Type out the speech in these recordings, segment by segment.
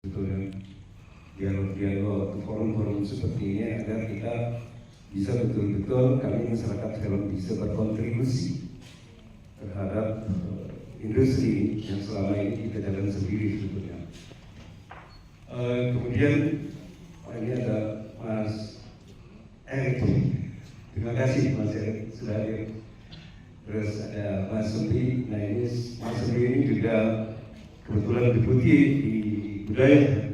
sebetulnya dialog-dialog forum-forum seperti ini agar kita bisa betul-betul kami masyarakat film bisa berkontribusi terhadap industri yang selama ini kita jalan sendiri sebetulnya. Kemudian ini ada Mas Erik, terima kasih Mas Erik sudah hadir. Terus ada Mas Sumbi, nah ini Mas Sumbi ini juga kebetulan deputi di budaya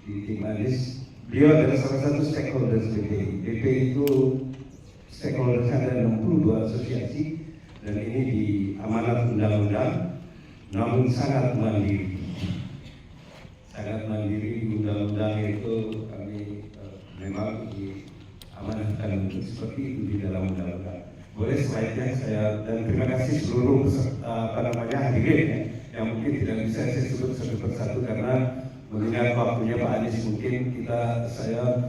di tim Anies. Beliau adalah salah satu stakeholder BPI. BPI itu stakeholdernya ada 62 asosiasi dan ini di amanat undang-undang, namun sangat mandiri. Sangat mandiri di undang-undang itu kami memang diamanatkan untuk seperti itu di dalam undang-undang. Boleh slide-nya saya, dan terima kasih seluruh hadirin ya, yang mungkin tidak bisa saya sebut satu persatu karena mengingat waktunya Pak Anies, mungkin saya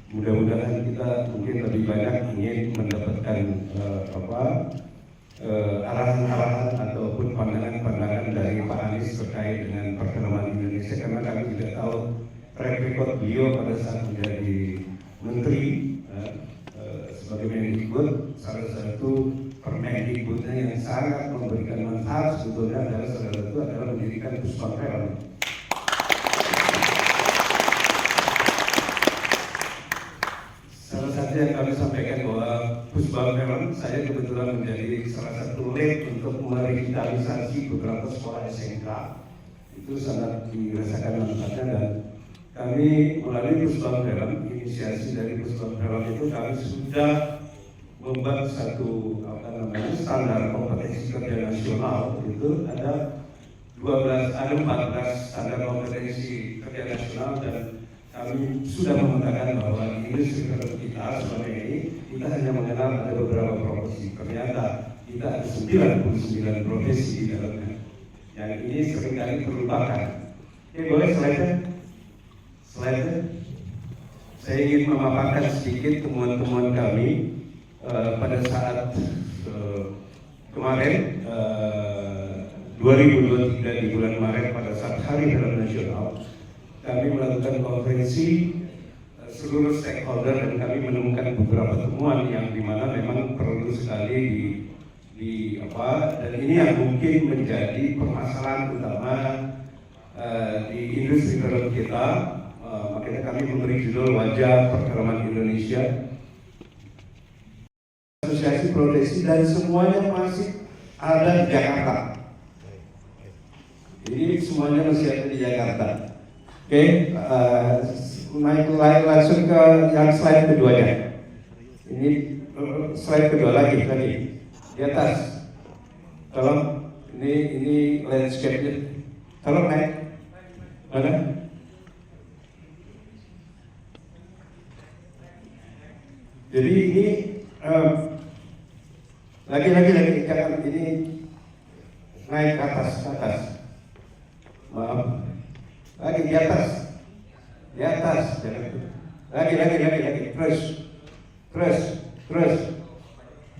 mudah-mudahan kita mungkin lebih banyak ingin mendapatkan arahan-arahan ataupun pandangan-pandangan dari Pak Anies terkait dengan perfilman Indonesia, karena kami tidak tahu track record beliau pada saat menjadi menteri sebagai Mendikbud. Salah satu Permendikbudnya yang sangat memberikan manfaat sebetulnya adalah salah satu adalah mendirikan Pusbang Film. Salah satu yang kami sampaikan bahwa Pusbang Film, saya kebetulan menjadi salah satu lead untuk merevitalisasi beberapa sekolah SMK. Itu sangat dirasakan manfaatnya, dan kami melalui Pusbang Film, inisiasi dari Pusbang Film itu kami sudah membuat satu standar kompetensi kerja nasional. Itu ada 14 standar kompetensi kerja nasional, dan kami sudah mengatakan bahwa di industri film kita selama ini kita hanya mengenal ada beberapa profesi. Ternyata kita ada 99 profesi di dalamnya. Yang ini seringkali terlupakan. Oke, boleh slide-nya? Saya ingin memaparkan sedikit temuan-temuan kami pada saat kemarin 2023 di bulan Maret pada saat Hari Film Nasional. Kami melakukan konferensi seluruh stakeholder dan kami menemukan beberapa temuan yang dimana memang perlu sekali dan ini yang mungkin menjadi permasalahan utama di industri film kita. Makanya kami memberi judul Wajah Perfilman Indonesia. Asosiasi profesi dan semuanya masih ada di Jakarta. Jadi semuanya masih ada di Jakarta. Oke, naik langsung ke yang slide keduanya. Ini slide kedua lagi di atas. Tolong, ini landscape-nya. Tolong naik. Mana? Jadi ini lagi jangan ini naik ke atas. Maaf. Lagi di atas, jangan. Lagi, terus.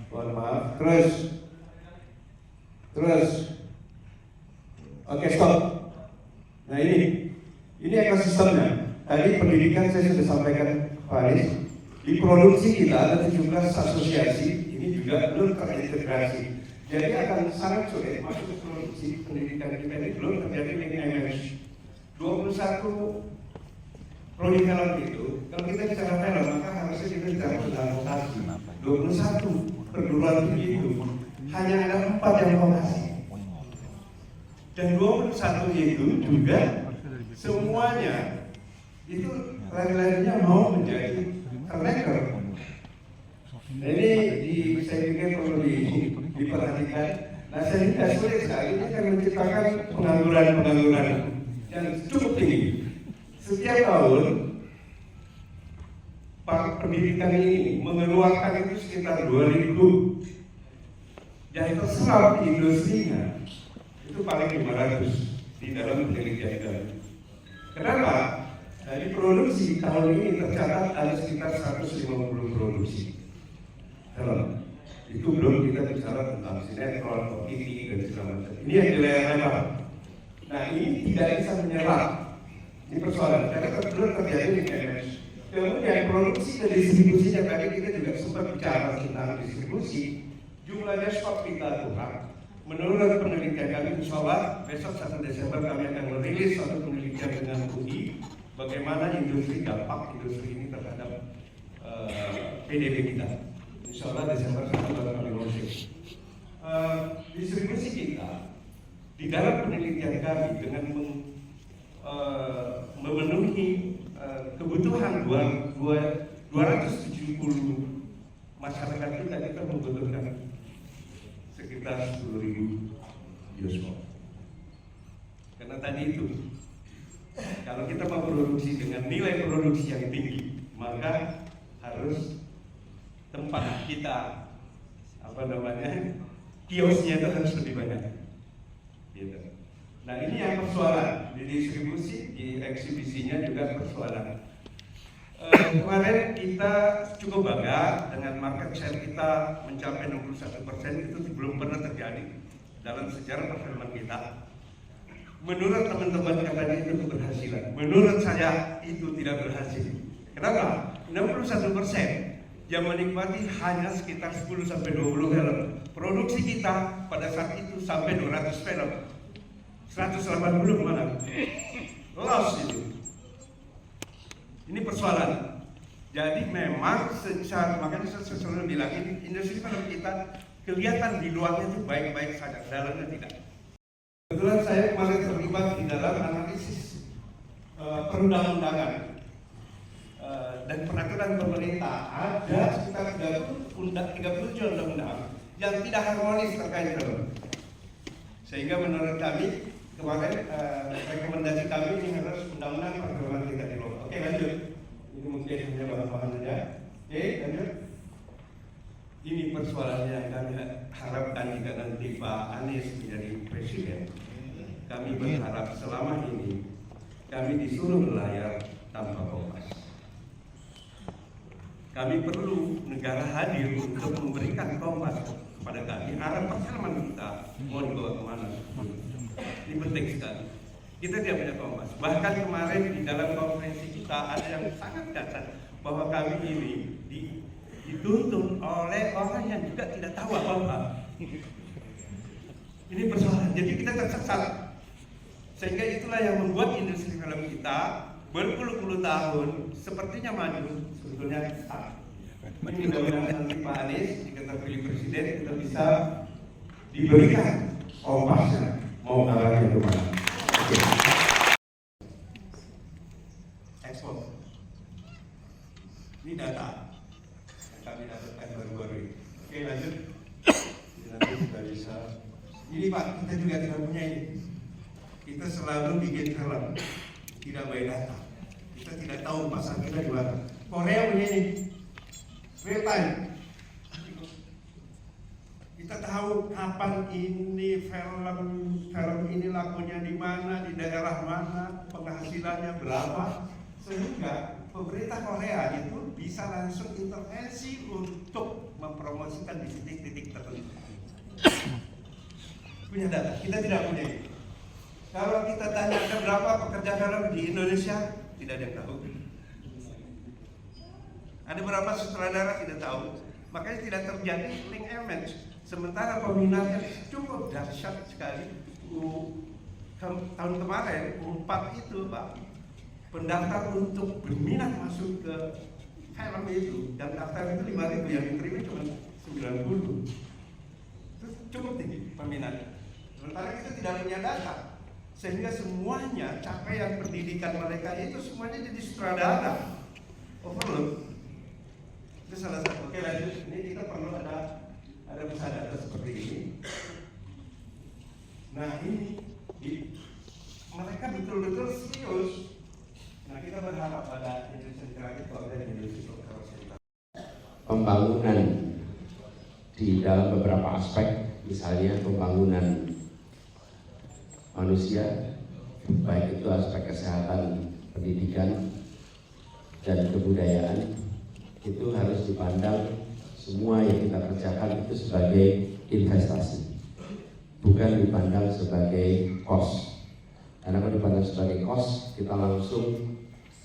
Mohon maaf, terus. Oke, stop. Nah ini ekosistemnya. Tadi pendidikan saya sudah sampaikan Pak Anies. Di produksi kita ada 17 asosiasi, ini juga belum terintegrasi. Jadi akan sangat sulit masuk ke produksi pendidikan kita ini belum terjadi dengan MMS. 21 prodi film itu, kalau kita bicara film maka harusnya kita bicara tentang vokasi. 21 perguruan tinggi itu hanya ada 4 yang vokasi. Dan 21 itu juga semuanya itu lain-lainnya mau menjadi connector. Ini saya pikir perlu diperhatikan. Nah, sehingga sulit sekali ini akan menciptakan pengangguran yang cukup tinggi. Setiap tahun pendidikan ini mengeluarkan itu sekitar 2.000, yang terserap di industrinya itu paling 500 di dalam penelitian kami. Kenapa? Dari produksi tahun ini tercatat ada sekitar 150 produksi film. Itu belum kita bicara tentang sinetron, OTT dan segala macam. Ini yang di layar lebar. Nah ini tidak bisa menyerap Ini persoalan, karena kebetulan terjadi di KMS. Kemudian produksi dan distribusinya tadi kita juga sempat bicara tentang distribusi. Jumlahnya stok kita kurang. Menurut penelitian kami, insya Allah besok 1 Desember kami akan merilis satu penelitian dengan UI bagaimana industri dampak industri ini terhadap PDB kita. Insya Allah Desember 1 baru kami launching. Distribusi kita di dalam penelitian kami dengan memenuhi kebutuhan 270 masyarakat kita membutuhkan sekitar 10.000 bioskop. Karena tadi itu, kalau kita mau produksi dengan nilai produksi yang tinggi, maka harus tempat kita kiosnya itu harus lebih banyak. Gitu. Nah ini yang persoalan di distribusi, di eksibisinya juga persoalan. Kemarin kita cukup bangga dengan market share kita mencapai 61%, itu belum pernah terjadi dalam sejarah perfilman kita. Menurut teman-teman katanya itu keberhasilan. Menurut saya itu tidak berhasil. Kenapa? 61% yang menikmati hanya sekitar 10-20 film. Produksi kita pada saat itu sampai 200 film. 180 mana? Loss itu. Ini persoalan. Jadi memang secara, makanya saya selalu bilang ini industri film kita kelihatan di luarnya itu baik-baik saja, dalamnya tidak. Kebetulan saya kemarin terlibat di dalam analisis perundang-undangan dan peraturan pemerintah. Ada sekitar 37 undang-undang yang tidak harmonis terkait film. Sehingga menurut kami kemarin rekomendasi kami ini harus undang-undang perfilman kita dirubah. Oke, lanjut. Ini mungkin hanya bahan-bahan saja. Oke, lanjut. Ini persoalannya yang kami harapkan jika nanti Pak Anies menjadi presiden. Kami berharap selama ini kami disuruh melayar tanpa kompas. Kami perlu negara hadir untuk memberikan kompas kepada kami arah perfilman kita mau dibawa kemana. Ini penting sekali. Kita tidak punya kompas. Bahkan kemarin di dalam konferensi kita ada yang sangat cacat bahwa kami ini dituntun oleh orang yang juga tidak tahu apa-apa. Ini persoalan. Jadi kita tersesat. Sehingga itulah yang membuat industri film kita berpuluh-puluh tahun sepertinya maju, sebetulnya ini mudah-mudahan nanti Pak Anies jika terpilih presiden kita bisa diberikan kompasnya mau arahnya kemana. Ekspor. Ini data yang kami dapatkan baru-baru ini. Oke, lanjut. Nanti kita bisa. Ini Pak, kita juga tidak punya ini. Kita selalu bikin film, tidak by data. Kita tidak tahu pasar kita di mana. Korea punya ini, real time. Kita tahu kapan ini film ini lakunya di mana, di daerah mana, penghasilannya berapa, sehingga pemerintah Korea itu bisa langsung intervensi untuk mempromosikan di titik-titik tertentu. Punya data, kita tidak punya itu. Kalau kita tanya ada berapa pekerja film di Indonesia, tidak ada yang tahu. Ada berapa sutradara, tidak tahu. Makanya tidak terjadi link image. Sementara peminatnya cukup dahsyat sekali. Tahun kemarin, 4 itu Pak, pendaftar untuk berminat masuk ke film itu, dan daftar itu 5.000, yang diterima cuma 90. Itu cukup tinggi peminatnya. Sementara kita tidak punya data. Sehingga semuanya capaian pendidikan mereka itu semuanya jadi sutradara, overload. Itu salah satu. Oke, lanjut. Ini kita perlu ada pusat data seperti ini. Nah ini mereka betul-betul serius. Nah kita berharap pada industri kreatif dan industri lokal. Pembangunan di dalam beberapa aspek, misalnya pembangunan manusia, baik itu aspek kesehatan, pendidikan, dan kebudayaan, itu harus dipandang semua yang kita kerjakan itu sebagai investasi, bukan dipandang sebagai cost. Karena kalau dipandang sebagai cost, kita langsung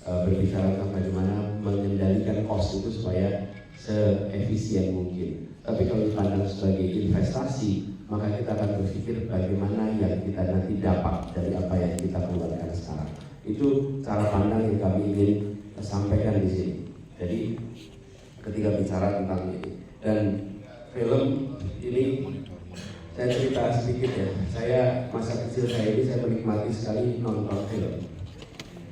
berbicara tentang bagaimana mengendalikan cost itu supaya seefisien mungkin. Tapi kalau dipandang sebagai investasi, maka kita akan berpikir bagaimana yang kita nanti dapat dari apa yang kita keluarkan sekarang. Itu cara pandang yang kami ingin sampaikan di sini. Jadi ketika bicara tentang ini dan film ini, saya cerita sedikit ya. Saya masa kecil saya ini saya menikmati sekali nonton film.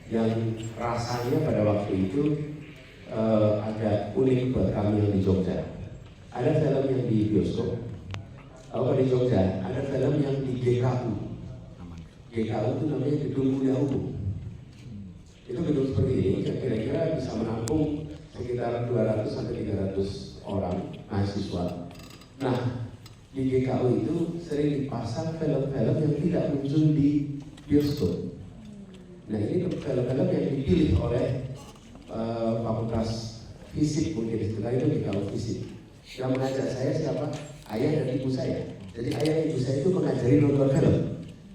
Yang rasanya pada waktu itu agak unik buat kami yang di Jogja. Ada film yang di bioskop. Kalau di Jogja ada film yang di GKU. GKU itu namanya Gedung Kuliah Umum. Itu gedung seperti ini yang kira-kira bisa menampung sekitar 200 sampai 300 orang mahasiswa. Nah, di GKU itu sering dipasang film-film yang tidak muncul di bioskop. Nah, ini film-film yang dipilih oleh Fakultas Fisik, mungkin istilah itu GKU Fisik. Yang mengajak saya siapa? Ayah dan ibu saya. Jadi ayah dan ibu saya itu mengajari nonton film.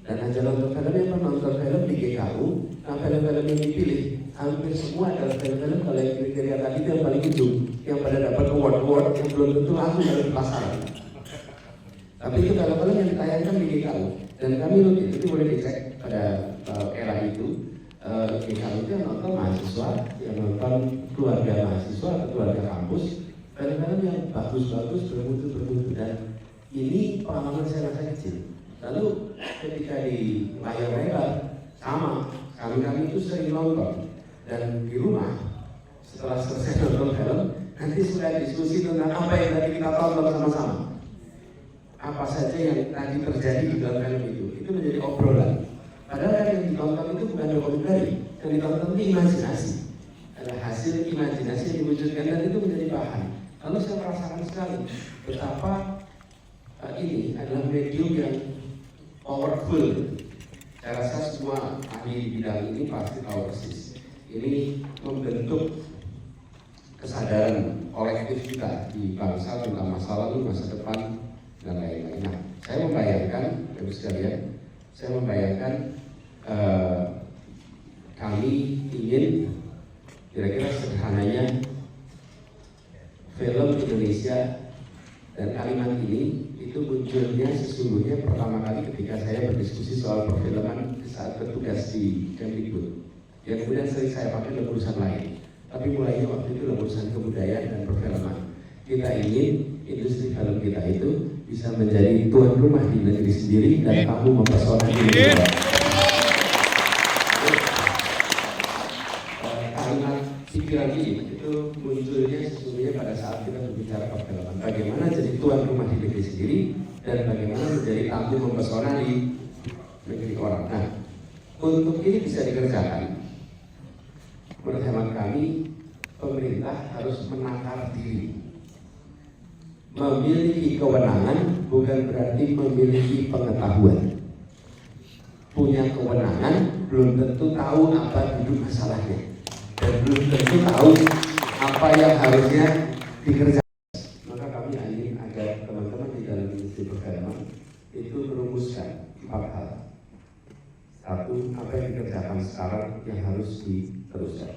Dan ajar nonton film yang menonton film di GKU. Nah, film-film yang dipilih hampir semua adalah film-film kalau yang kriteria tadi itu yang paling ujung, yang pada dapat award-award yang belum tentu langsung dari pasaran. Tapi itu film-film yang ditayangkan di GKU. Dan kami rutin, itu boleh dicek pada era itu. GKU itu yang nonton mahasiswa, yang nonton keluarga mahasiswa atau keluarga kampus. Film-film yang bagus-bagus bermutu-bermutu, dan ini pengalaman saya masa kecil. Lalu ketika di layar lebar sama kami itu sering nonton, dan di rumah setelah selesai nonton film nanti sudah diskusi tentang apa yang tadi kita tonton sama-sama, apa saja yang tadi terjadi di dalam film itu menjadi obrolan. Padahal yang ditonton itu bukan dokumenter, yang ditonton itu imajinasi, ada hasil imajinasi yang diwujudkan, dan itu menjadi bahan. Lalu saya merasakan sekali betapa ini adalah medium yang powerful. Saya rasa semua ahli di bidang ini pasti tahu persis. Ini membentuk kesadaran kolektif kita di bangsa tentang masa lalu, masa depan, dan lain-lain. Nah, saya membayangkan, Bapak sekalian, saya membayangkan kami ingin kira-kira sederhananya film Indonesia dan kalimat ini itu munculnya sesungguhnya pertama kali ketika saya berdiskusi soal perfilman saat bertugas di Kemdikbud. Yang kemudian sering saya pakai dalam urusan lain. Tapi mulainya waktu itu dalam urusan kebudayaan dan perfilman. Kita ingin industri film kita itu bisa menjadi tuan rumah di negeri sendiri dan tamu mempesona di negara. Kalimat pikiran ini itu munculnya sesungguhnya pada saat kita berbicara perfilman. Bagaimana jadi tuan rumah di negeri sendiri dan bagaimana menjadi tamu mempesona di negeri orang. Nah, untuk ini bisa dikerjakan, menurut hemat kami, pemerintah harus menakar diri. Memiliki kewenangan bukan berarti memiliki pengetahuan. Punya kewenangan belum tentu tahu apa duduk masalahnya, dan belum tentu tahu apa yang harusnya dikerjakan. Maka kami ingin agar teman-teman di dalam industri perfilman itu merumuskan 4 hal. 1, apa yang dikerjakan sekarang yang harus diteruskan,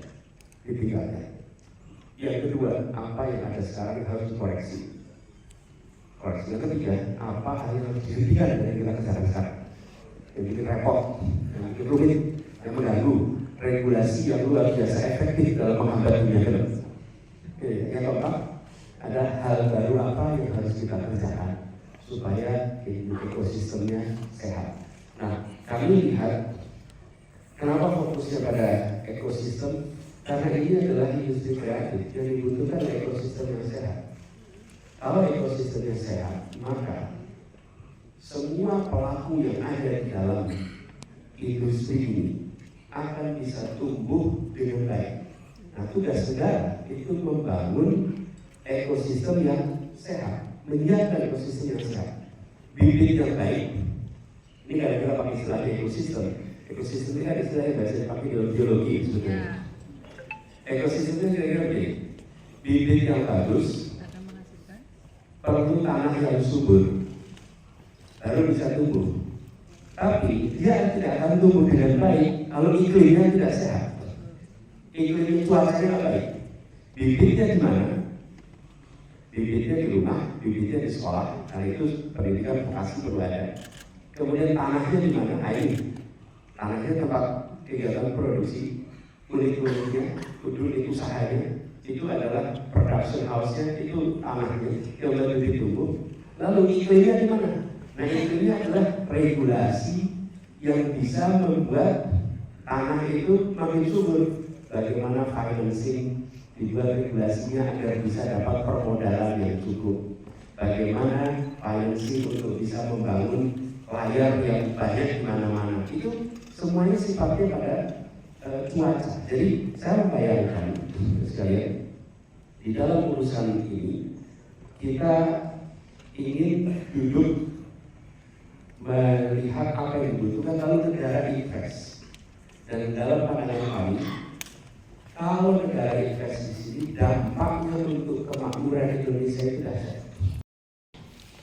ditinggalkan. Yang kedua, apa yang ada sekarang yang harus dikoreksi. Koreksi. Yang ketiga, apa hal yang harus dihentikan dari kita kerjakan sekarang, yang bikin repot, yang bikin rumit, yang mengganggu, regulasi yang luar biasa efektif dalam menghambat dunia film. Yang keempat, ada hal baru apa yang harus kita kerjakan supaya ekosistemnya sehat. Nah, kami lihat kenapa fokusnya pada ekosistem, karena ini adalah industri kreatif yang dibutuhkan ekosistem yang sehat. Kalau ekosistemnya sehat, maka semua pelaku yang ada di dalam industri ini akan bisa tumbuh dengan baik. Nah, tugas negara itu membangun ekosistem yang sehat, menyiapkan ekosistem yang sehat, bibit yang baik. Ini kadang-kadang pakai istilah ekosistem. Ekosistem ini kan istilah yang biasa dipakai dalam biologi sebetulnya. Ekosistemnya kira-kira begini: bibit yang bagus, perlu tanah yang subur, lalu bisa tumbuh. Tapi dia tidak akan tumbuh dengan baik kalau iklimnya tidak sehat. Iklim cuacanya nggak baik. Bibitnya di mana? Bibitnya di rumah, bibitnya di sekolah. Nah itu pendidikan vokasi perlu ada. Kemudian tanahnya di mana? Nah ini tanahnya tempat kegiatan produksi, unit-unitnya, unit usahanya. Itu adalah production house-nya, itu tanahnya yang lebih tumbuh. Lalu iklimnya di mana? Nah iklimnya adalah regulasi yang bisa membuat tanah itu makin subur. Bagaimana financing dibuat regulasinya agar bisa dapat permodalan yang cukup. Bagaimana financing untuk bisa membangun layar yang banyak di mana-mana. Itu semuanya sifatnya pada cuaca. Jadi saya membayangkan sekalian di dalam urusan ini kita ingin duduk melihat apa yang dibutuhkan lalu negara invest. Dan dalam pandangan kami, kalau negara invest di sini dampaknya untuk kemakmuran Indonesia itu dahsyat.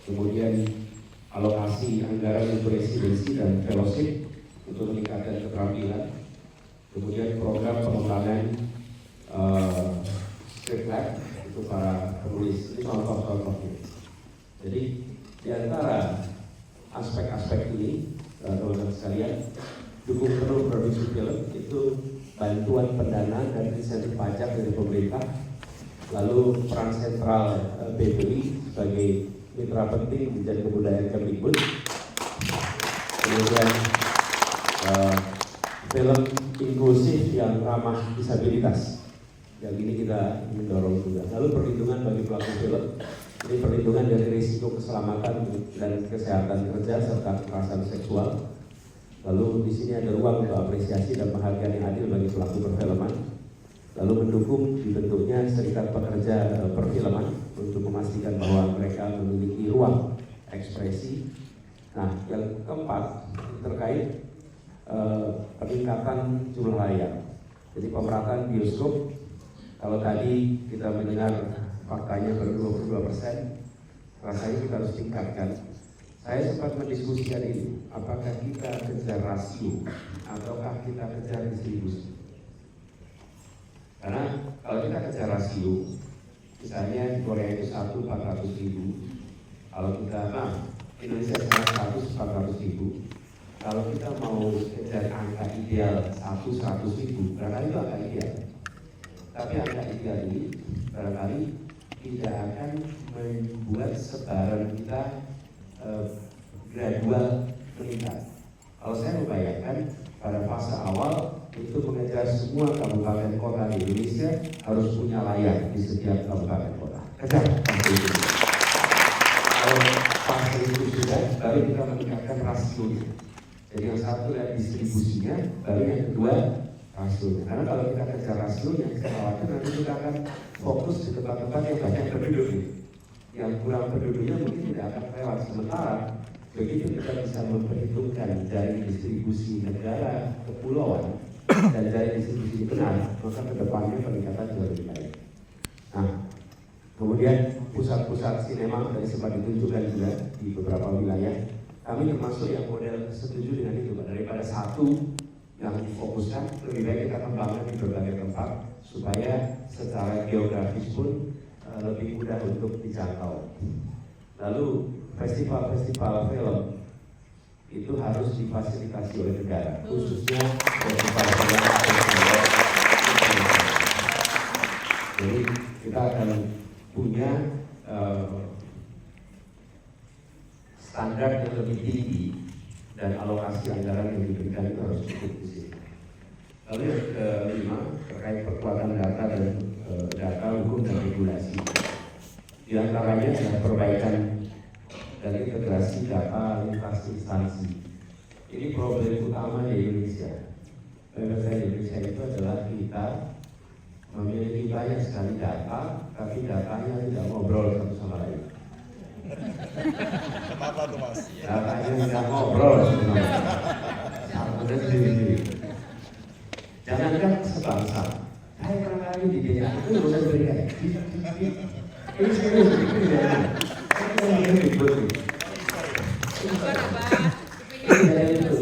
Kemudian alokasi anggaran untuk residensi dan fellowship untuk meningkatkan keterampilan. Kemudian program pengembangan street lab itu para penulis. Ini contoh-contohnya. Jadi di antara aspek-aspek ini, teman-teman sekalian, dukung penuh produksi film itu bantuan pendanaan dan insentif pajak dari pemerintah, lalu peran sentral BPI sebagai mitra penting menjadi kebudayaan Kemdikbud, kemudian film inklusif yang ramah disabilitas, yang ini kita mendorong juga. Lalu perlindungan bagi pelaku film, ini perlindungan dari risiko keselamatan dan kesehatan kerja serta kekerasan seksual. Lalu di sini ada ruang untuk apresiasi dan penghargaan yang adil bagi pelaku perfilman. Lalu mendukung dibentuknya serikat pekerja perfilman untuk memastikan bahwa mereka memiliki ruang ekspresi. Nah, yang keempat terkait peningkatan jumlah layar. Jadi pemerataan bioskop, kalau tadi kita mendengar faktanya baru 22%, rasanya kita harus tingkatkan. Saya sempat mendiskusikan ini, apakah kita kejar rasio ataukah kita kejar distribusi? Karena kalau kita kejar rasio, misalnya di Korea itu 1.400.000, kalau kita Indonesia 100.400.000, kalau kita mau kejar angka ideal 100.000, barangkali itu angka ideal. Tapi angka ideal ini barangkali tidak akan membuat sebaran kita gradual meningkat. Kalau saya membayangkan pada fase awal itu mengejar semua kabupaten kota di Indonesia harus punya layar di setiap kabupaten kota. Kejar fase itu. Kalau fase itu sudah, baru kita meningkatkan rasionya. Jadi yang satu adalah distribusinya, baru yang kedua rasionya. Karena kalau kita kejar rasionya, saya khawatir nanti kita akan fokus di tempat-tempat yang banyak penduduk. Yang kurang penduduknya mungkin tidak akan lewat. Sementara begitu kita bisa memperhitungkan dari distribusi negara kepulauan dan dari distribusi benar, maka kedepannya peningkatan jauh lebih baik. Nah, kemudian pusat-pusat sinema tadi sempat ditunjukkan juga di beberapa wilayah. Kami termasuk yang model setuju dengan itu, daripada satu yang difokuskan, lebih baik kita kembangkan di berbagai tempat supaya secara geografis pun lebih mudah untuk dijangkau. Lalu festival-festival film itu harus difasilitasi oleh negara, khususnya festival film. Jadi kita akan punya standar yang lebih tinggi dan alokasi anggaran yang diberikan itu harus cukup di sini. Lalu yang kelima terkait perkuatan data dan data hukum dan regulasi. Di antaranya adalah perbaikan dan integrasi data lintas instansi. Ini problem utama di Indonesia. Bagaimana Indonesia itu adalah kita memiliki banyak sekali data, tapi datanya tidak ngobrol satu sama lain. Kenapa tuh Mas? Datanya tidak ngobrol sama lain. Satu sendiri. Jangankan sebangsa. Saya pernah kali di dunia itu udah berikan. Ini serius, ini tidak. Ini tidak.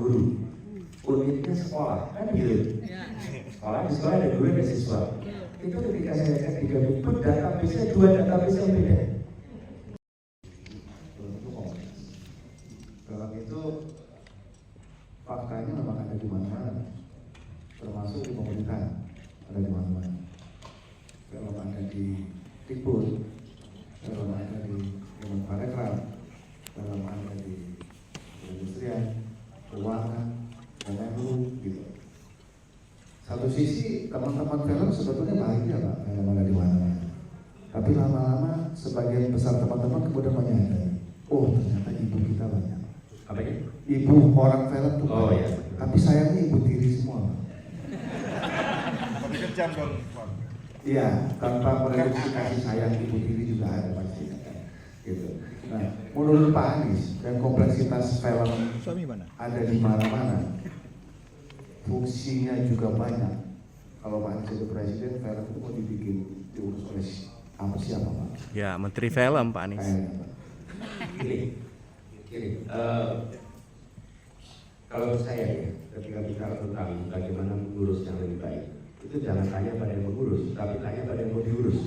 guru, unitnya sekolah, kan gitu. Sekolah di sekolah ada guru dan siswa. Itu ketika saya cek di Kemdikbud, database-nya 2 database yang beda. Kalau itu faktanya memang ada di mana-mana, termasuk di pemerintahan ada di mana-mana. Kalau ada di Dikbud, kalau ada di Kemenparekraf, kalau ada di Perindustrian, Keuangan, Kemenlu, gitu. Satu sisi teman-teman film sebetulnya bahagia Pak, film ada di mana-mana. Tapi lama-lama sebagian besar teman-teman kemudian menyadari, oh ternyata ibu kita banyak. Apa itu? Ibu orang film tuh Oh banyak. iya. Tapi sayangnya ibu tiri semua Pak. Tapi kejam dong, Pak. Iya, tanpa mereduksi kasih sayang ibu tiri juga ada pasti. Gitu. Nah, menurut Pak Anies dan kompleksitas film ada di mana-mana, fungsinya juga banyak. Kalau Pak Anies jadi presiden, film itu mau diurus oleh siapa Pak? Ya, Menteri Film Pak Anies. Kayaknya Pak. Gini, kalau saya ya, ketika bicara tentang bagaimana mengurus yang lebih baik, itu jangan tanya pada yang mengurus, tapi tanya pada yang mau diurus.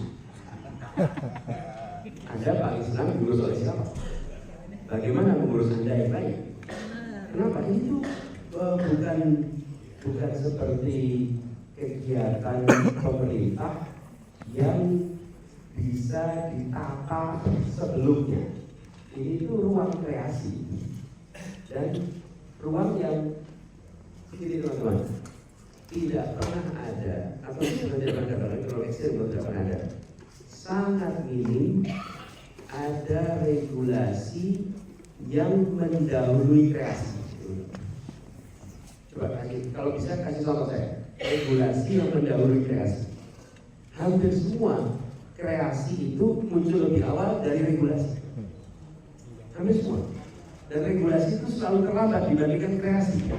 Anda paling senang diurus oleh siapa? Bagaimana mengurus Anda yang baik? Kenapa? Ini tuh bukan seperti kegiatan pemerintah yang bisa ditata sebelumnya. Ini tuh ruang kreasi dan ruang yang begini teman-teman, tidak pernah ada atau tidak pernah ada, sangat minim ada regulasi yang mendahului kreasi. Coba kalau bisa kasih contoh saya, regulasi yang mendahului kreasi. Hampir semua kreasi itu muncul lebih awal dari regulasi. Hampir semua. Dan regulasi itu selalu terlambat dibandingkan kreasi.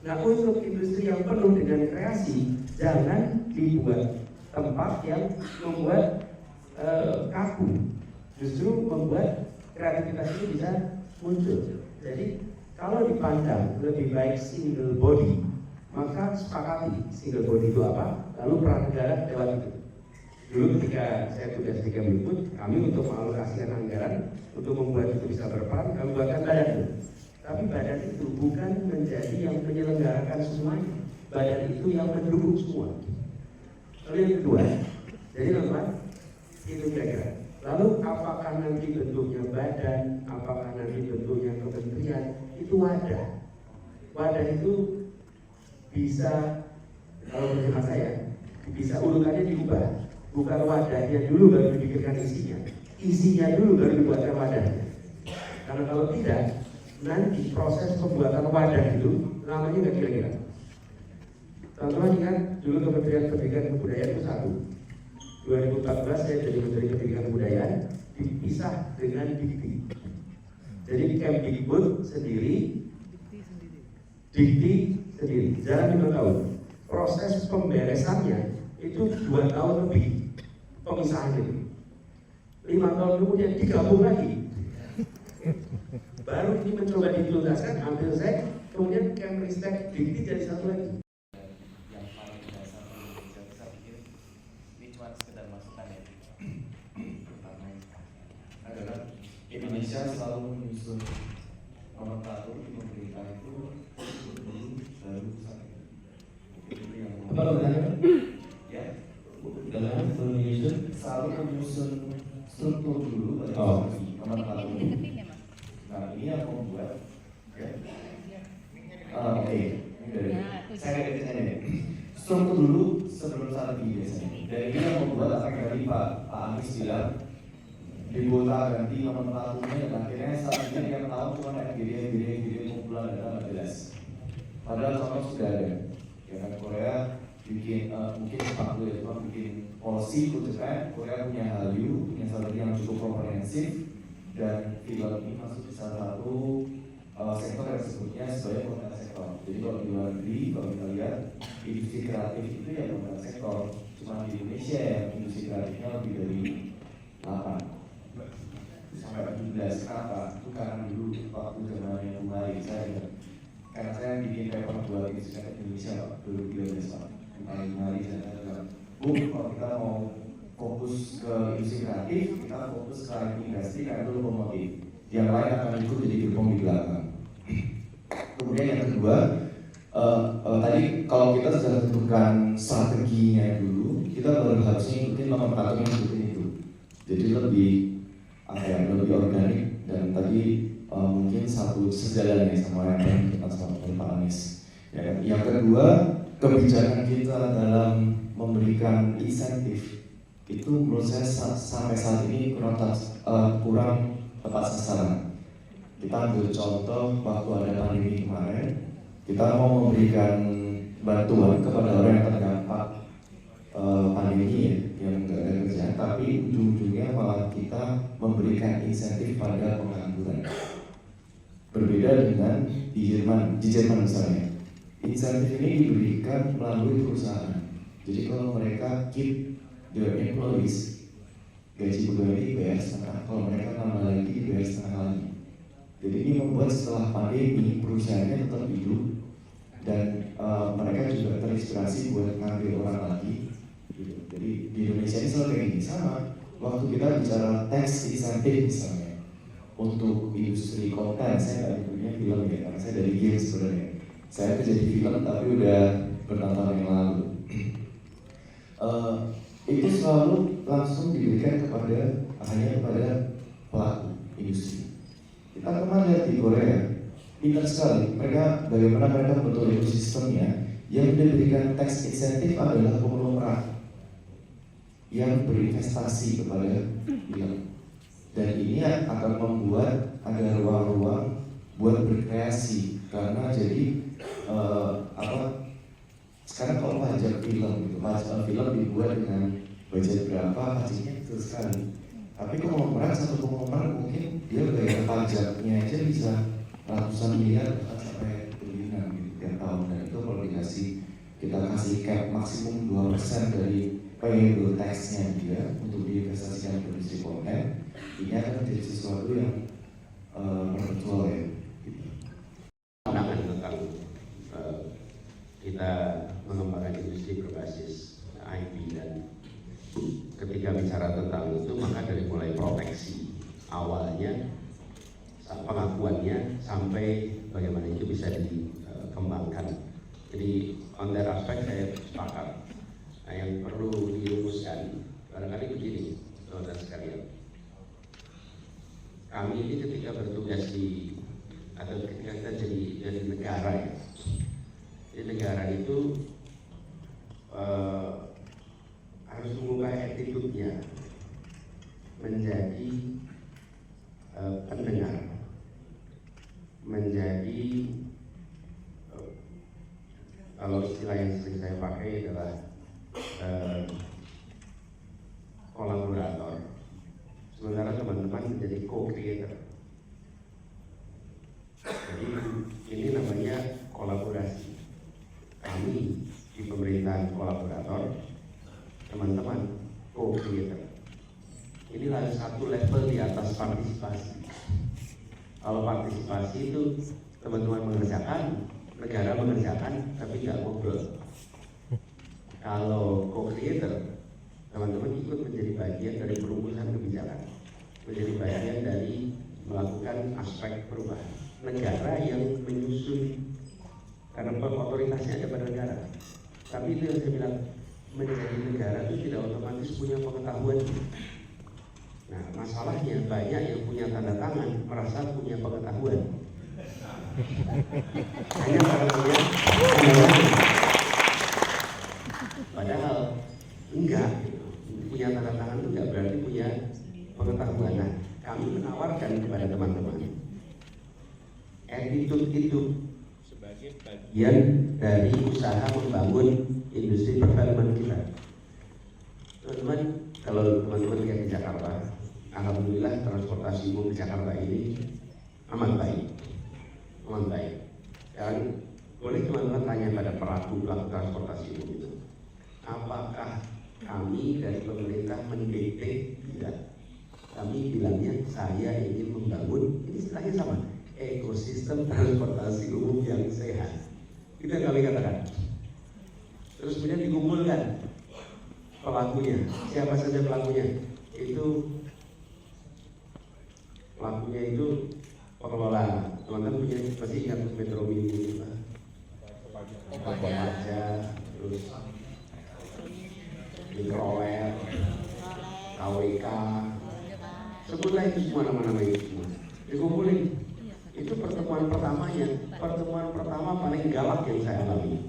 Nah, untuk industri yang penuh dengan kreasi, jangan dibuat tempat yang membuat kaku. Justru membuat kreativitas itu bisa muncul. Jadi kalau dipandang lebih baik single body, maka sepakati single body itu apa, lalu peran negara lewat itu. Dulu ketika saya tugas di Kemdikbud, kami untuk mengalokasikan anggaran untuk membuat itu bisa berperan, kami buatkan badan itu. Tapi badan itu bukan menjadi yang menyelenggarakan semuanya. Badan itu yang mendukung semua. Lalu yang kedua, jadi teman-teman, itu kira-kira. Lalu apakah nanti bentuknya badan, apakah nanti bentuknya kementerian, itu wadah. Wadah itu bisa, kalau menurut saya, bisa urutannya diubah. Bukan wadahnya dulu baru dipikirkan isinya, isinya dulu baru dibuatkan wadahnya. Karena kalau tidak, nanti proses pembuatan wadah itu namanya nggak kira-kira. Teman-teman ingat dulu Kementerian Pendidikan dan Kebudayaan itu satu. 2014 saya jadi Menteri Pendidikan dan Kebudayaan, dipisah dengan Dikti. Jadi Kemdikbud sendiri, Dikti sendiri, jalan 5 tahun. Proses pemberesannya itu 2 tahun lebih. Pemisahan itu 5 tahun kemudian digabung lagi, baru ini mencoba dituntaskan, ambil saya, kemudian Kemristek Dikti jadi satu lagi. Yang paling dasar Indonesia, saya pikir ini cuma sekedar masukan ya. Pertama adalah Indonesia selalu menyusun nomenklatur di pemerintah itu baru satu. Itu yang Apa namanya? ya. Dengan menyusun Selalu menyusun struktur dulu pada nomenklatur. Nah, ini yang membuat ya. Oke, ini dari saya kayaknya struktur dulu sebelum strategi biasanya. Dan ini yang membuat apa yang tadi Pak Anies bilang dibuta ganti nomenklaturnya dan akhirnya strateginya yang tahu cuma FGD kumpulan data nggak jelas. Padahal contoh sudah ada. Ya kan Korea bikin mungkin Jepang dulu ya, cuma bikin policy untuk Jepang. Korea punya Hallyu, punya strategi yang cukup komprehensif dan film ini masuk di salah satu sektor yang disebutnya sebagai pemerintah sektor. Jadi kalau di luar negeri, kalau kita lihat industri kreatif itu ya pemerintah sektor. Cuma di Indonesia yang industri kreatifnya lebih dari 8 sampai 17. Kenapa? Itu karena dulu waktu zamannya kembali saya bikin paper buat Institut Indonesia Pak 2013 Pak. Paling kali saya bilang, kalau kita mau fokus ke industri kreatif, kita fokus ke industri karena itu lokomotif. Yang lain akan ikut jadi gerbong di belakang. Kemudian yang kedua, tadi kalau kita sudah tentukan strateginya dulu, kita baru harusnya ikutin nomenklatur yang ikutin itu. Jadi lebih lebih organik dan tadi mungkin satu sejalan ya sama yang kita sampaikan Pak Anies. Ya, yang kedua, kebijakan kita dalam memberikan insentif itu menurut saya sampai saat ini kurang tepat sasaran. Kita ambil contoh waktu ada pandemi kemarin, kita mau memberikan bantuan kepada orang yang terdampak pandemi ya, yang nggak ada kerjaan, tapi ujung-ujungnya malah kita memberikan insentif pada pengangguran. Berbeda dengan di Jerman misalnya, insentif ini diberikan melalui perusahaan. Jadi kalau mereka keep their employees, gaji pegawai dibayar setengah, kalau mereka tambah lagi dibayar setengah lagi. Jadi ini membuat setelah pandemi perusahaannya tetap hidup dan mereka juga terinspirasi buat ngambil orang lagi. Gitu. Jadi di Indonesia ini selalu kayak gini sama. Waktu kita bicara tax incentive misalnya untuk industri konten, saya nggak punya film ya, karena saya dari game sebenarnya. Saya tuh jadi film tapi udah bertahun-tahun yang lalu. Itu selalu langsung diberikan hanya kepada pelaku industri. Kita kemarin lihat di Korea, pintar sekali. Bagaimana mereka membentuk ekosistemnya. Yang diberikan tax insentif adalah konglomerat yang berinvestasi kepada film. Dan ini akan membuat ada ruang-ruang buat berkreasi. Karena jadi sekarang kalau pajak film gitu, pajak film dibuat dengan budget berapa, pajaknya kecil sekali. Tapi satu konglomerat mungkin dia bayar pajaknya aja bisa ratusan miliar bahkan sampai triliunan gitu tiap tahun. Dan itu kalau kita kasih cap maksimum 2% dari payable tax-nya dia untuk diinvestasikan ke industri konten, ini akan menjadi sesuatu yang perpetual ya. Pandangan tentang kita mengembangkan industri berbasis IP dan ketika bicara tentang itu maka dari mulai proteksi awalnya, pengakuannya sampai bagaimana itu bisa dikembangkan. Jadi on that aspect saya sepakat. Nah, yang perlu dirumuskan barangkali begini, saudara sekalian. Kami ini ketika bertugas atau ketika kita jadi negara ya. Di negara itu harus mengubah attitude-nya menjadi pendengar, menjadi kalau istilah yang sering saya pakai adalah kolaborator, sementara teman-teman menjadi co-creator. Jadi ini namanya kolaborasi. Kami di pemerintahan kolaborator, teman-teman co-creator. Ini satu level di atas partisipasi. Kalau partisipasi itu teman-teman mengerjakan, negara mengerjakan, tapi nggak ngobrol. Kalau co-creator, teman-teman ikut menjadi bagian dari perumusan kebijakan, menjadi bagian dari melakukan aspek perubahan. Negara yang menyusun, karena otoritasnya ada pada negara. Tapi itu yang saya bilang, menjadi negara itu tidak otomatis punya pengetahuan. Nah, masalahnya banyak yang punya tanda tangan merasa punya pengetahuan. Hanya karena punya padahal enggak, punya tanda tangan itu enggak berarti punya pengetahuan. Nah, kami menawarkan kepada teman-teman attitude itu sebagai bagian dari usaha membangun industri perfilman kita. Teman-teman, kalau teman-teman lihat di Jakarta, alhamdulillah transportasi umum di Jakarta ini aman baik. Dan boleh teman-teman tanya pada pelaku transportasi umum itu, apakah kami dari pemerintah mendikte? Tidak. Kami bilangnya saya ingin membangun, ini istilahnya sama, ekosistem transportasi umum yang sehat. Itu yang kami katakan. Terus kemudian dikumpulkan pelakunya, siapa saja pelakunya. Pelakunya itu pengelola. Teman-teman pasti ingat Metro Mini, aja, terus Mikrolet, KWK, sebutlah itu semua nama-nama itu semua. Dikumpulin. Itu pertemuan pertamanya, pertemuan pertama paling galak yang saya alami.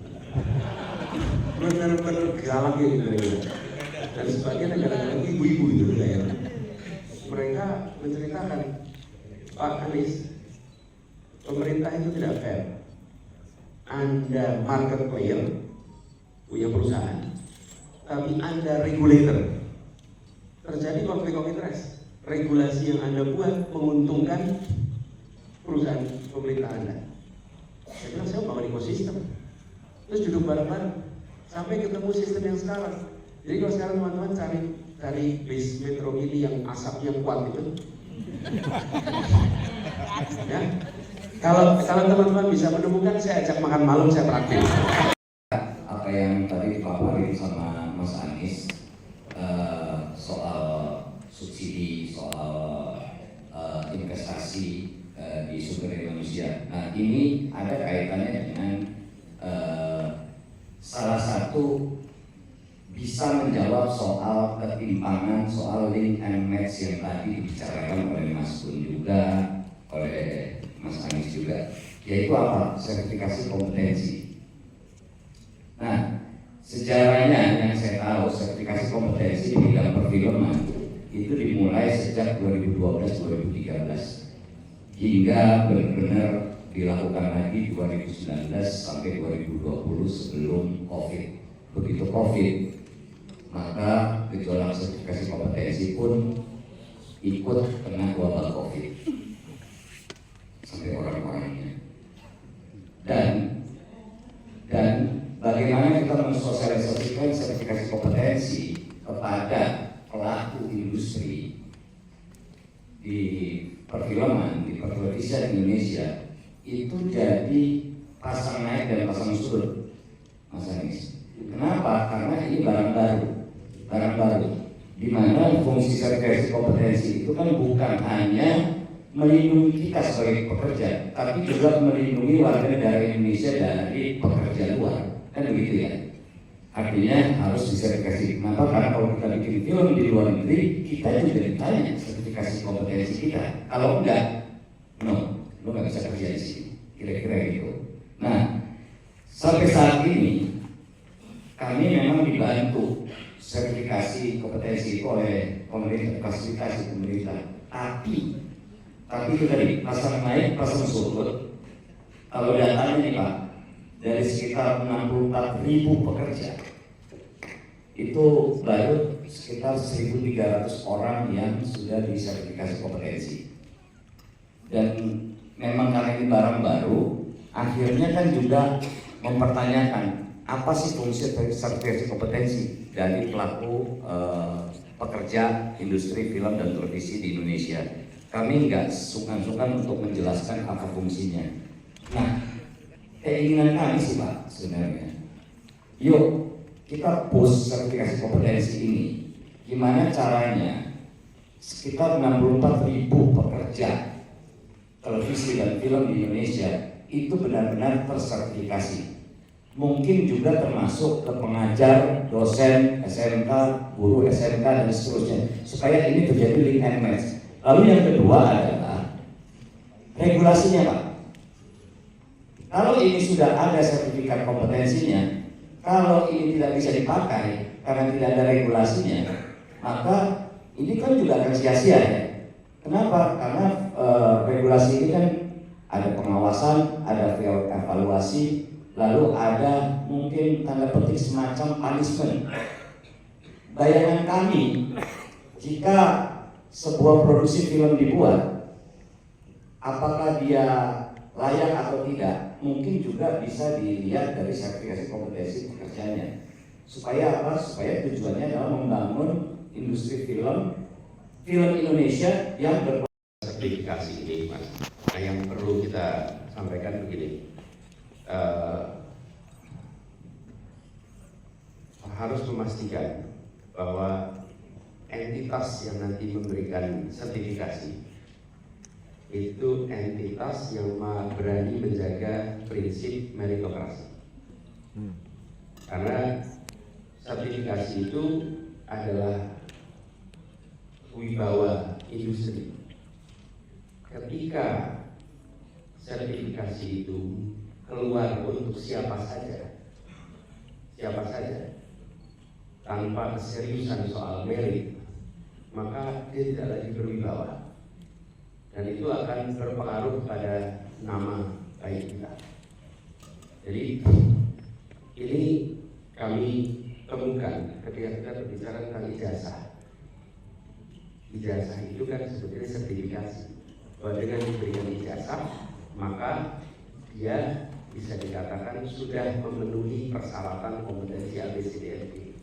Benar-benar galak ya gitu. Dan sebagian negara-negara ibu-ibu itu kayak mereka menceritakan, Pak Anies, pemerintah itu tidak fair. Anda market player, punya perusahaan, tapi Anda regulator. Terjadi konflik of interest. Regulasi yang Anda buat menguntungkan perusahaan pemerintah Anda. Saya bilang saya bangun ekosistem. Terus duduk bareng-bareng sampai ketemu sistem yang sekarang. Jadi kalau sekarang teman-teman cari base Metro Mini yang asapnya kuat itu, ya. Kalau teman-teman bisa menemukan, saya ajak makan malam, saya praktik. Apa yang tadi Pak Farid sama Mas Anies soal subsidi, soal investasi di sumber daya manusia. Nah, ini ada kaitannya dengan salah satu bisa menjawab soal ketimpangan, soal link and match yang tadi dibicarakan oleh Mas Gun juga, oleh Mas Anies juga, yaitu apa? Sertifikasi kompetensi. Nah, sejarahnya yang saya tahu, sertifikasi kompetensi di bidang perfilman itu dimulai sejak 2012-2013 hingga benar-benar dilakukan lagi 2019 sampai 2020 sebelum COVID. Begitu COVID, maka gejolak sertifikasi kompetensi pun ikut kena wabah COVID sampai orang-orangnya. Dan bagaimana kita mensosialisasikan sertifikasi kompetensi kepada pelaku industri di perfilman, di perfilman Indonesia itu jadi pasang naik dan pasang surut, Mas Anies. Kenapa? Karena ini barang baru, di mana fungsi sertifikasi kompetensi itu kan bukan hanya melindungi kita sebagai pekerja, tapi juga melindungi warga negara Indonesia dari pekerja luar, kan begitu ya? Artinya harus disertifikasi. Kenapa? Karena kalau kita bikin film di luar negeri, kita juga ditanya sertifikasi kompetensi kita. Kalau enggak, lo nggak bisa kerja di sini. Kira-kira gitu. Nah, sampai saat ini kami memang dibantu sertifikasi kompetensi itu oleh pemerintah, fasilitasi pemerintah. Tapi itu tadi pasang naik, pasang surut. Kalau datanya nih Pak, dari sekitar 64.000 pekerja, itu baru sekitar 1.300 orang yang sudah disertifikasi kompetensi. Dan memang karena ini barang baru, akhirnya kan juga mempertanyakan apa sih fungsi sertifikasi kompetensi dari pelaku pekerja industri film dan televisi di Indonesia. Kami nggak sungkan-sungkan untuk menjelaskan apa fungsinya. Nah, keinginan kami sih Pak sebenarnya, yuk kita push sertifikasi kompetensi ini. Gimana caranya sekitar 64.000 pekerja televisi dan film di Indonesia itu benar-benar tersertifikasi. Mungkin juga termasuk ke pengajar, dosen, SMK, guru SMK dan seterusnya, supaya ini terjadi link and match. Lalu yang kedua adalah regulasinya Pak. Kalau ini sudah ada sertifikat kompetensinya, kalau ini tidak bisa dipakai karena tidak ada regulasinya, maka ini kan juga akan sia-sia ya. Kenapa? Karena regulasi ini kan ada pengawasan, ada evaluasi, lalu ada mungkin tanda petik semacam punishment. Bayangan kami, jika sebuah produksi film dibuat, apakah dia layak atau tidak, mungkin juga bisa dilihat dari sertifikasi kompetensi pekerjaannya. Supaya apa? Supaya tujuannya adalah membangun industri film Indonesia yang bersertifikasi ini, Mas. Nah, yang perlu kita sampaikan begini, memastikan bahwa entitas yang nanti memberikan sertifikasi itu entitas yang berani menjaga prinsip meritokrasi. Karena sertifikasi itu adalah wibawa industri. Ketika sertifikasi itu keluar untuk siapa saja, tanpa keseriusan soal merit, maka dia tidak lagi berwibawa, dan itu akan berpengaruh pada nama baik kita. Jadi ini kami temukan ketika kita berbicara tentang ijazah. Ijazah itu kan sebetulnya sertifikasi, bahwa dengan diberikan ijazah maka dia bisa dikatakan sudah memenuhi persyaratan kompetensi ABCDFG.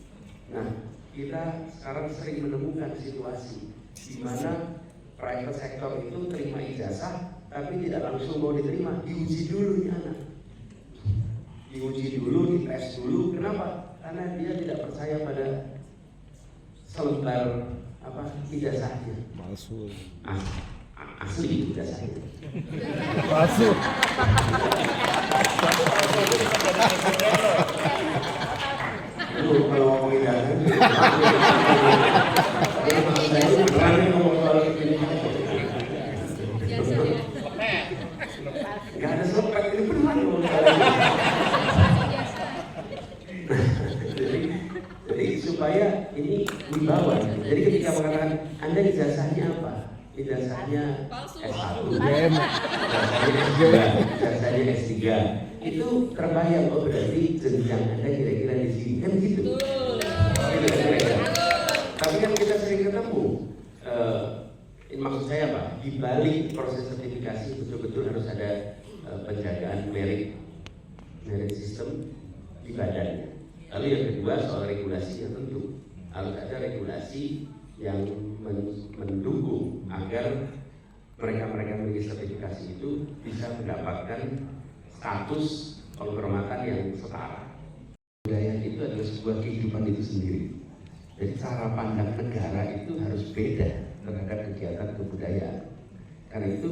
Nah, kita sekarang sering menemukan situasi di mana private sector itu terima ijazah tapi tidak langsung mau diterima, diuji dulu nih anak, diuji dulu, dites dulu. Kenapa? Karena dia tidak percaya pada selembar ijazahnya. Palsu. Asli ijazahnya. Palsu. Lu kalau ngomong ijazah, saya berani ngomong soal ini. Gak ada sobat ini benar ngomong soal ini. Jadi supaya ini wibawa. Jadi ketika mengatakan Anda ijazahnya apa? Ijazahnya S1, ijazahnya S3, itu terbayang, oh berarti jenjang Anda kira-kira di sini kan gitu. Tapi kan kita sering ketemu, maksud saya apa? Di balik proses sertifikasi betul-betul harus ada penjagaan merit system di badannya. Lalu yang kedua soal regulasi, yang tentu harus ada regulasi yang mendukung agar mereka-mereka yang memiliki sertifikasi itu bisa mendapatkan status penghormatan yang setara. Budaya itu adalah sebuah kehidupan itu sendiri. Jadi cara pandang negara itu harus beda terhadap kegiatan kebudayaan. Karena itu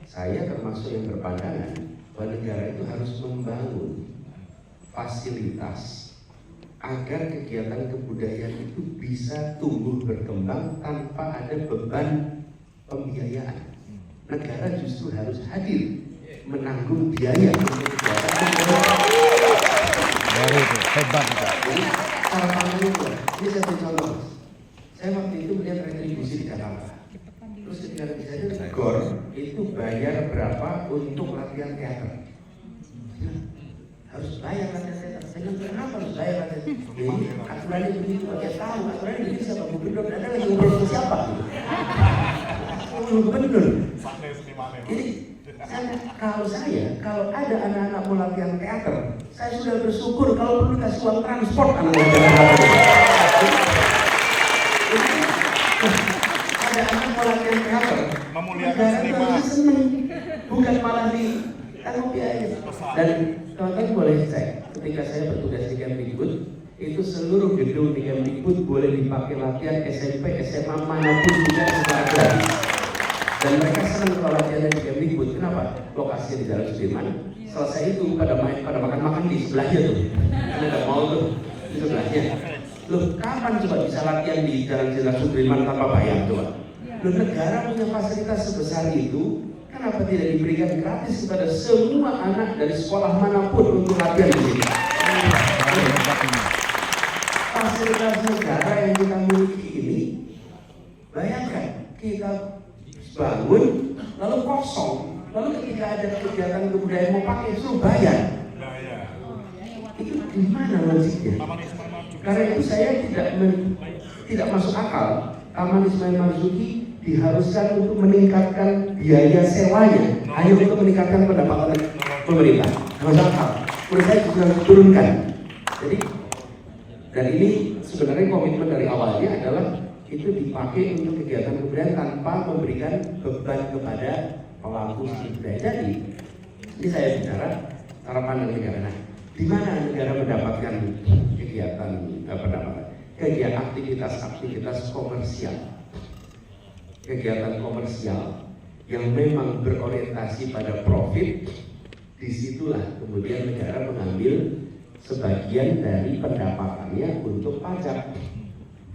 saya termasuk yang berpandangan bahwa negara itu harus membangun fasilitas agar kegiatan kebudayaan itu bisa tumbuh berkembang tanpa ada beban pembiayaan. Negara justru harus hadir menanggung biaya untuk kegiatan kebudayaan. Hebat itu. Jadi cara pandang itu, ini saya beri contoh. Saya waktu itu melihat retribusi di Jakarta. Terus ketika saya GOR itu bayar berapa untuk latihan teater? Harus bayar latihan teater. Saya bilang, kenapa harus bayar latihan teater? Ini aturannya begitu, pakai tahu aturannya begitu siapa gubernur, Anda lagi ngobrol ke siapa? Gubernur. Jadi kalau ada anak-anak mau latihan teater, saya sudah bersyukur kalau perlu kasih uang transport anak-anak teater. Ada anak mau latihan teater, memuliakan seniman, seneng, bukan malah di tanggung biaya. Dan teman-teman boleh cek, ketika saya bertugas di Kemdikbud, itu seluruh gedung di Kemdikbud boleh dipakai latihan SMP, SMA manapun juga secara gratis. Dan mereka senang kalau latihannya di Kemdikbud. Kenapa? Lokasinya di Jalan Sudirman. Selesai itu pada makan-makan di sebelahnya tuh. Karena ada mall tuh di sebelahnya. Loh, kapan coba bisa latihan di Jalan Sudirman tanpa bayar coba? Loh, negara punya fasilitas sebesar itu, kenapa tidak diberikan gratis kepada semua anak dari sekolah manapun untuk latihan di sini? Fasilitas negara yang kita miliki ini, bayangkan kita bangun lalu kosong, lalu ketika ada kegiatan kebudayaan mau pakai suruh bayar. Itu gimana logiknya? Karena itu saya tidak masuk akal Taman Ismail Marzuki diharuskan untuk meningkatkan biaya sewanya hanya untuk meningkatkan pendapatan pemerintah. Masuk akal. Menurut saya juga harus diturunkan. Jadi, dan ini sebenarnya komitmen dari awalnya adalah itu dipakai untuk kegiatan kebudayaan tanpa memberikan beban kepada pelaku seni budaya. Jadi, ini saya bicara cara pandang negara. Nah, di mana negara mendapatkan kegiatan pendapatan? kegiatan aktivitas komersial, kegiatan komersial yang memang berorientasi pada profit, disitulah kemudian negara mengambil sebagian dari pendapatannya untuk pajak,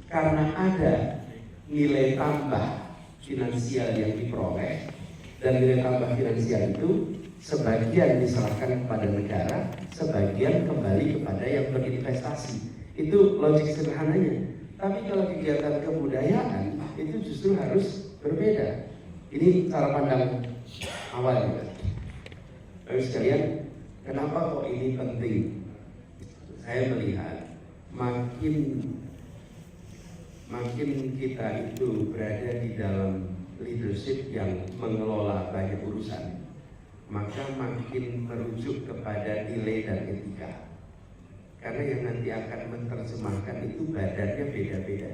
karena ada nilai tambah finansial yang diperoleh, dan nilai tambah finansial itu sebagian diserahkan kepada negara, sebagian kembali kepada yang berinvestasi. Itu logik sederhananya. Tapi kalau kegiatan kebudayaan itu justru harus berbeda. Ini cara pandang awal juga. Lalu sekalian, kenapa kok ini penting? Saya melihat makin kita itu berada di dalam leadership yang mengelola banyak urusan, maka makin merujuk kepada nilai dan etika. Karena yang nanti akan menerjemahkan itu badannya beda-beda.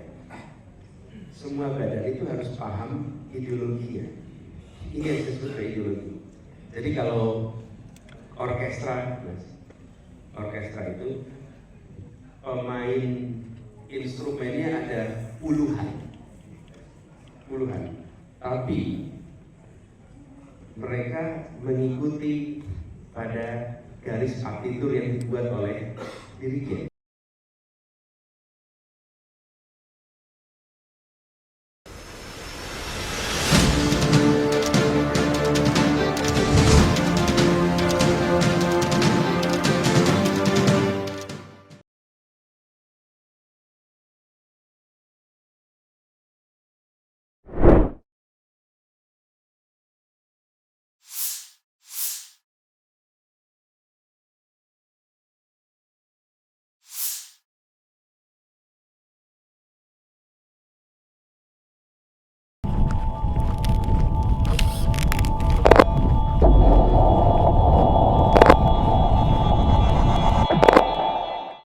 Semua badan itu harus paham ideologinya. Ini yang disebut ideologi. Jadi kalau orkestra itu pemain instrumennya ada puluhan, tapi mereka mengikuti pada garis partitur yang dibuat oleh dirigen.